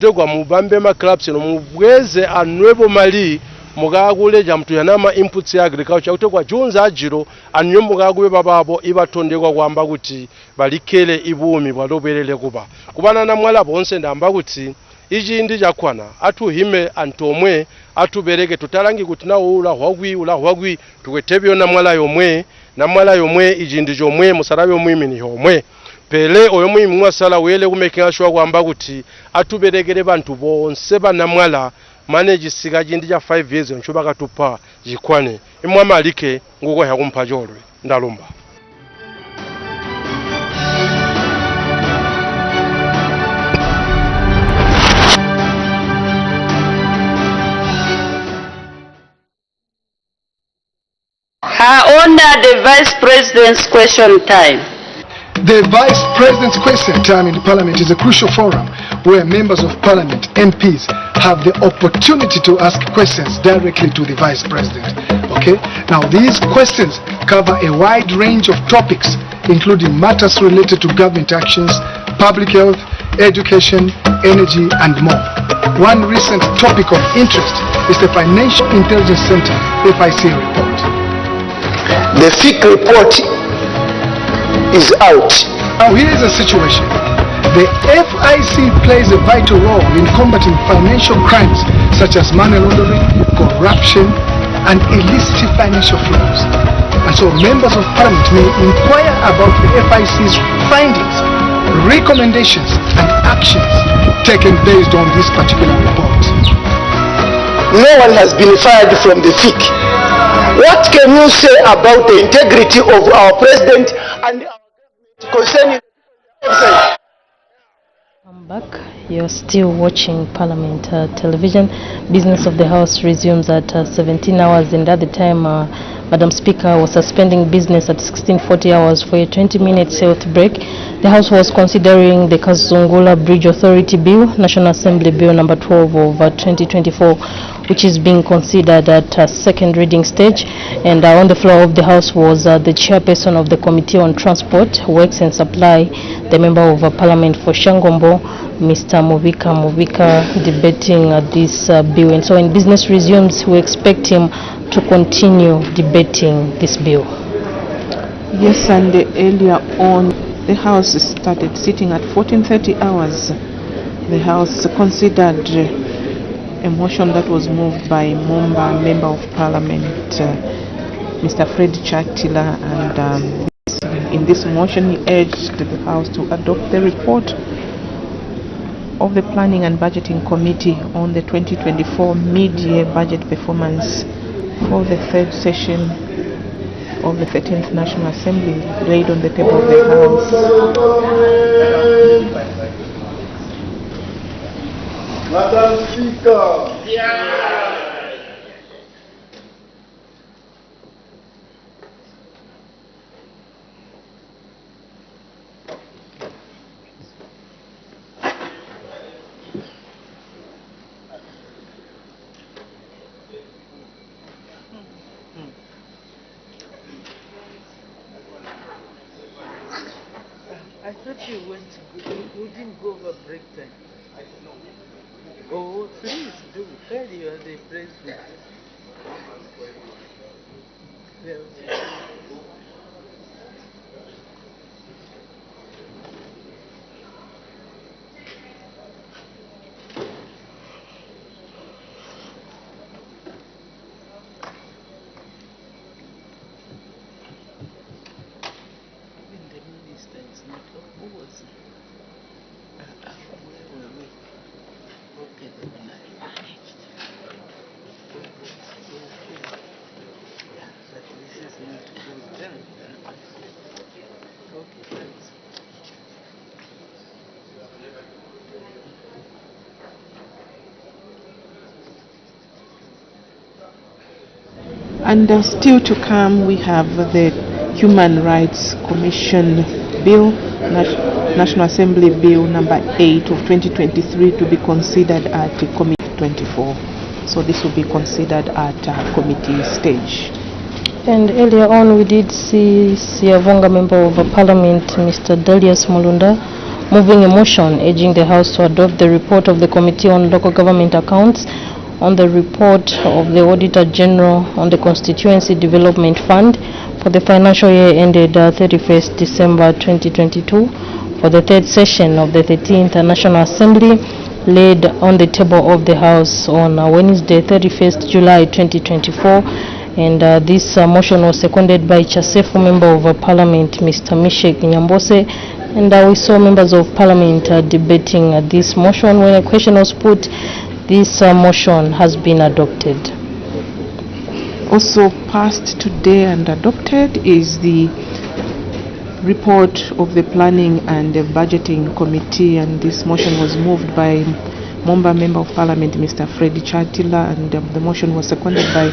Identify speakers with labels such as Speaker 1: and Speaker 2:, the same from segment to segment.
Speaker 1: Tegwa mubambe ma clubs no mubweze anwebo mali mugagule jamtu yanama inputs ya agriculture utegwa junza ajiro anyo mugagwe bababo ibatondekwa kwamba kuti balikele ibumi bwaloberele kubana na mwala bonse ndamba kuti iji ndi jakwana atuhime antomwe atubereke tutalangi kuti nawo ula hwagwi tukwetebyo na mwala yomwe iji ndi jomwe musarabe omwimi ni homwe pele oyo mwimi mwasala wele kumekera shwa kwamba kuti atuberekere bantu bonse banamwala manage sigaji ndi ja 5 years nchuba katupa jikwane imwama alike nguko yakumpa jolwe ndalumba.
Speaker 2: Her Honor, the Vice President's question time.
Speaker 3: The Vice President's question time in the Parliament is a crucial forum where members of Parliament, MPs, have the opportunity to ask questions directly to the Vice President. Okay? Now, these questions cover a wide range of topics, including matters related to government actions, public health, education, energy, and more. One recent topic of interest is the Financial Intelligence Center, FIC report.
Speaker 4: The FIC report is out.
Speaker 3: Now here is the situation. The FIC plays a vital role in combating financial crimes such as money laundering, corruption, and illicit financial flows. And so members of Parliament may inquire about the FIC's findings, recommendations, and actions taken based on this particular report.
Speaker 4: No one has been fired from the FIC. What can you say about the integrity of our president and our government concerning
Speaker 5: I'm back. You're still watching Parliament television. Business of the House resumes at 17 hours, and at the time Madam Speaker was suspending business at 16:40 hours for a 20-minute health break. The House was considering the Kazungula Bridge Authority Bill, National Assembly Bill number 12 of 2024, which is being considered at second reading stage. And on the floor of the House was the chairperson of the Committee on Transport, Works and Supply, the Member of Parliament for Shangombo, Mr. Mubika debating this bill. And so when business resumes, we expect him to continue debating this bill.
Speaker 6: Yes, and earlier on, the House started sitting at 14:30 hours. The House considered a motion that was moved by Member of Parliament, Mr. Fred Chatila, and in this motion he urged the House to adopt the report of the Planning and Budgeting Committee on the 2024 mid-year budget performance for the third session of the 13th National Assembly, laid on the table of the House.
Speaker 4: Madam Speaker. Yeah.
Speaker 7: I thought you didn't go over break time. Oh, please do. Tell you are the president.
Speaker 6: And still to come, we have the Human Rights Commission Bill, National Assembly Bill number 8 of 2023, to be considered at Committee 24. So this will be considered at committee stage.
Speaker 5: And earlier on, we did see Siavonga Member of Parliament, Mr. Delius Mulunda, moving a motion urging the House to adopt the report of the Committee on Local Government Accounts on the report of the Auditor General on the Constituency Development Fund for the financial year ended 31st December 2022 for the third session of the 13th National Assembly, laid on the table of the House on Wednesday 31st July 2024, and this motion was seconded by Chasefu Member of Parliament Mr. Mishek Nyambose, and we saw members of Parliament debating this motion. When a question was put, this motion has been adopted.
Speaker 6: Also passed today and adopted is the report of the Planning and the Budgeting Committee, and this motion was moved by Member of Parliament Mr. Freddy Chatila, and the motion was seconded by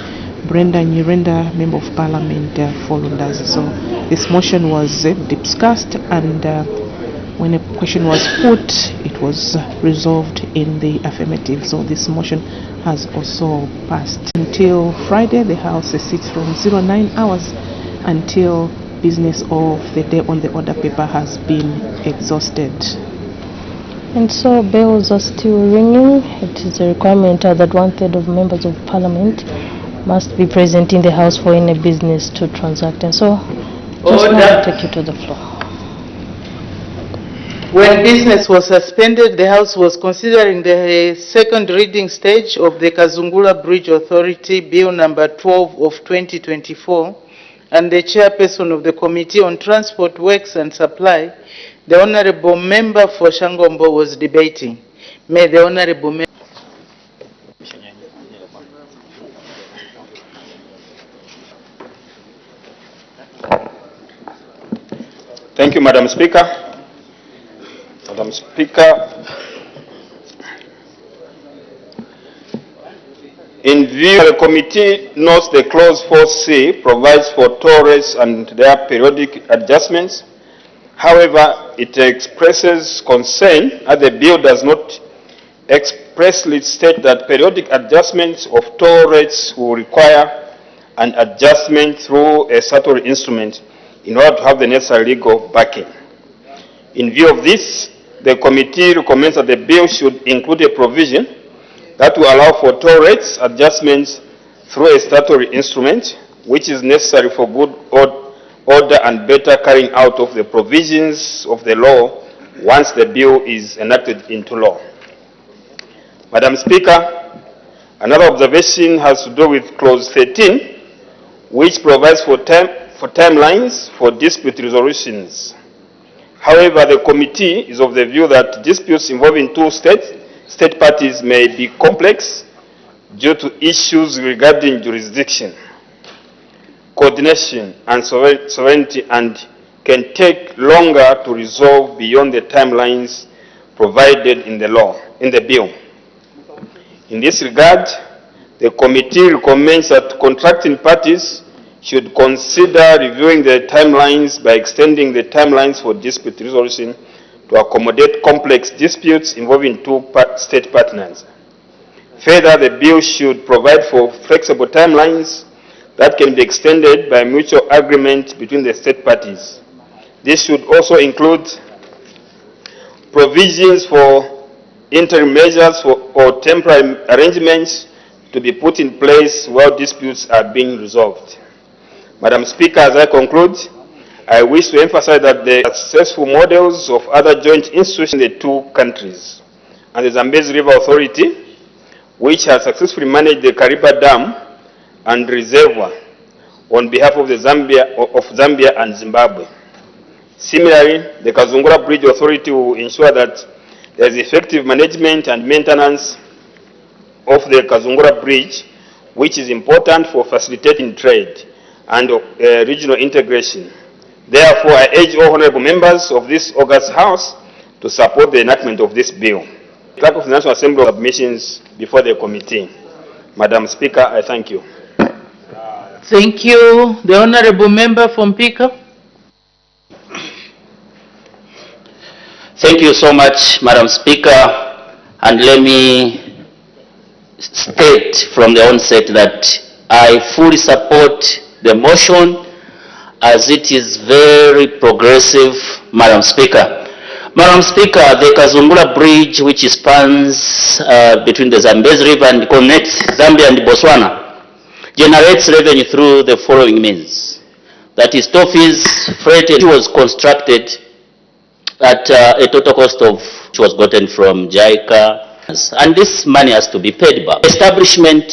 Speaker 6: Brenda Nyirenda, Member of Parliament for Lundazi. So this motion was discussed, and when a question was put, it was resolved in the affirmative. So this motion has also passed. Until Friday, the House sits from 09 hours until business of the day on the order paper has been exhausted.
Speaker 5: And so bells are still ringing. It is a requirement that 1/3 of members of Parliament must be present in the House for any business to transact. And so, just want to take you to the floor.
Speaker 7: When business was suspended, the House was considering the second reading stage of the Kazungula Bridge Authority Bill number 12 of 2024, and the chairperson of the Committee on Transport, Works and Supply, the Honorable Member for Shangombo, was debating. May the Honorable Member...
Speaker 8: Thank you, Madam Speaker. Madam Speaker, in view, the committee notes the clause 4C provides for toll rates and their periodic adjustments. However, it expresses concern that the bill does not expressly state that periodic adjustments of toll rates will require an adjustment through a statutory instrument in order to have the necessary legal backing. In view of this, the committee recommends that the bill should include a provision that will allow for toll rates adjustments through a statutory instrument, which is necessary for good order and better carrying out of the provisions of the law once the bill is enacted into law. Madam Speaker, another observation has to do with clause 13, which provides for timelines for dispute resolutions. However, the committee is of the view that disputes involving two state parties may be complex due to issues regarding jurisdiction, coordination, and sovereignty, and can take longer to resolve beyond the timelines provided in the bill. In this regard, the committee recommends that contracting parties should consider reviewing the timelines by extending the timelines for dispute resolution to accommodate complex disputes involving two state partners. Further, the bill should provide for flexible timelines that can be extended by mutual agreement between the state parties. This should also include provisions for interim measures or temporary arrangements to be put in place while disputes are being resolved. Madam Speaker, as I conclude, I wish to emphasize that the successful models of other joint institutions in the two countries and the Zambezi River Authority, which has successfully managed the Kariba Dam and reservoir on behalf of Zambia and Zimbabwe. Similarly, the Kazungula Bridge Authority will ensure that there is effective management and maintenance of the Kazungula Bridge, which is important for facilitating trade and regional integration. Therefore, I urge all honorable members of this august House to support the enactment of this bill. Clerk of the National Assembly submissions before the committee. Madam Speaker, I thank you.
Speaker 7: Thank you. The Honorable Member from Pika.
Speaker 9: Thank you so much, Madam Speaker, and let me state from the onset that I fully support the motion as it is very progressive, Madam Speaker. Madam Speaker, the Kazungula Bridge, which spans between the Zambezi River and connects Zambia and Botswana, generates revenue through the following means. That is, toll fees, freight, it was constructed at a total cost of, which was gotten from JICA, and this money has to be paid back. Establishment